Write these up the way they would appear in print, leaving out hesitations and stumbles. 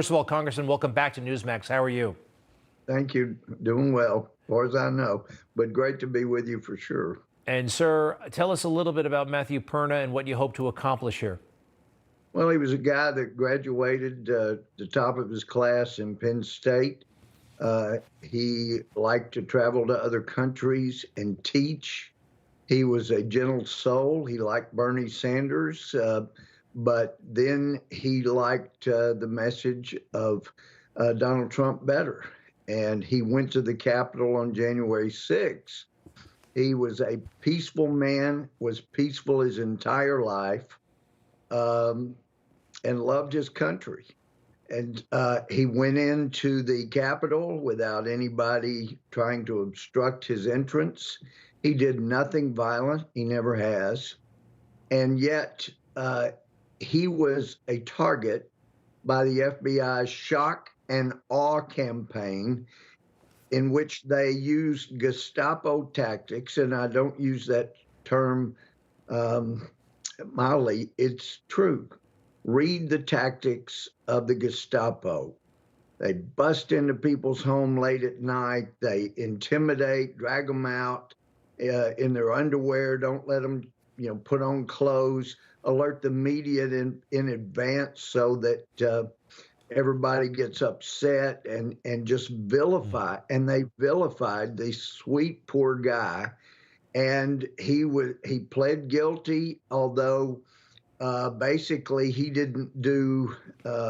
First of all, Congressman, welcome back to Newsmax. How are you? Thank you. Doing well, as far as I know, but great to be with you for sure. And, sir, tell us a little bit about Matthew Perna and what you hope to accomplish here. Well, he was a guy that graduated the top of his class in Penn State. He liked to travel to other countries and teach. He was a gentle soul. He liked Bernie Sanders, but then he liked the message of Donald Trump better. And he went to the Capitol on January 6th. He was a peaceful man, was peaceful his entire life, and loved his country. And he went into the Capitol without anybody trying to obstruct his entrance. He did nothing violent. He never has. And yet he was a target by the FBI's shock and awe campaign, in which they used Gestapo tactics. And I don't use that term mildly. It's true. Read the tactics of the Gestapo. They bust into people's home late at night. They intimidate, drag them out in their underwear. Don't let them, put on clothes. Alert the media in advance so that everybody gets upset and just vilify. And they vilified the sweet, poor guy. And he pled guilty, although basically he didn't do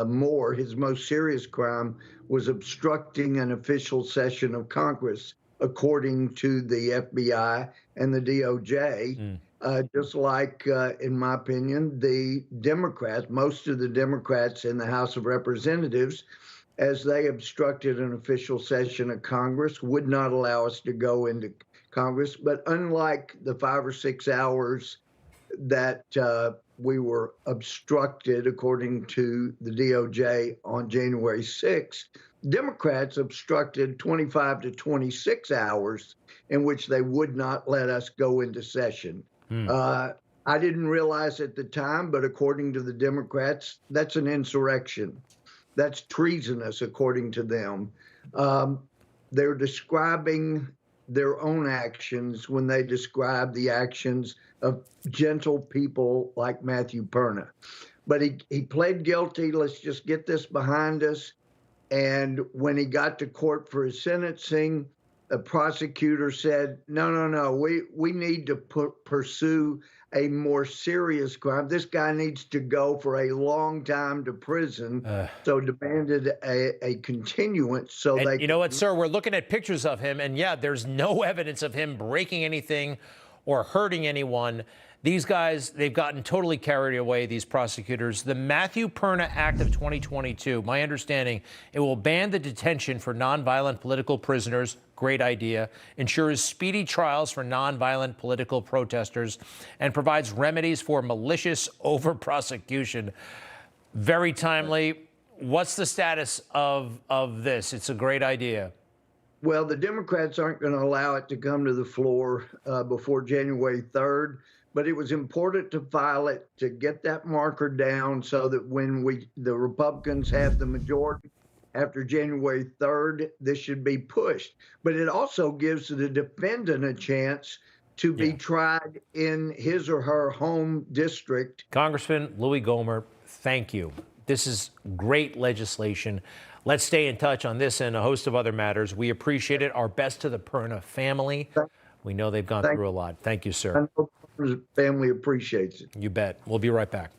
more. His most serious crime was obstructing an official session of Congress, according to the FBI and the DOJ. Just like, in my opinion, the Democrats, most of the Democrats in the House of Representatives, as they obstructed an official session of Congress, would not allow us to go into Congress. But unlike the 5 or 6 hours that we were obstructed, according to the DOJ, on January 6th, Democrats obstructed 25 to 26 hours in which they would not let us go into session. I didn't realize at the time, but according to the Democrats, that's an insurrection. That's treasonous, according to them. They're describing their own actions when they describe the actions of gentle people like Matthew Perna. But he pled guilty. Let's just get this behind us. And when he got to court for his sentencing, the prosecutor said, no, we need to pursue a more serious crime. This guy needs to go for a long time to prison. So demanded a continuance. So and you know what, sir? We're looking at pictures of him, and yeah, there's no evidence of him breaking anything or hurting anyone. These guys, they've gotten totally carried away, these prosecutors. The Matthew Perna Act of 2022, my understanding, it will ban the detention for nonviolent political prisoners. Great idea. Ensures speedy trials for nonviolent political protesters and provides remedies for malicious over-prosecution. Very timely. What's the status of this? It's a great idea. Well, the Democrats aren't going to allow it to come to the floor before January 3rd. But it was important to file it to get that marker down so that when the Republicans have the majority after January 3rd, this should be pushed. But it also gives the defendant a chance to be tried in his or her home district. Congressman Louie Gohmert, thank you. This is great legislation. Let's stay in touch on this and a host of other matters. We appreciate it. Our best to the Perna family. We know they've gone through a lot. Thank you, sir. I know the family appreciates it. You bet. We'll be right back.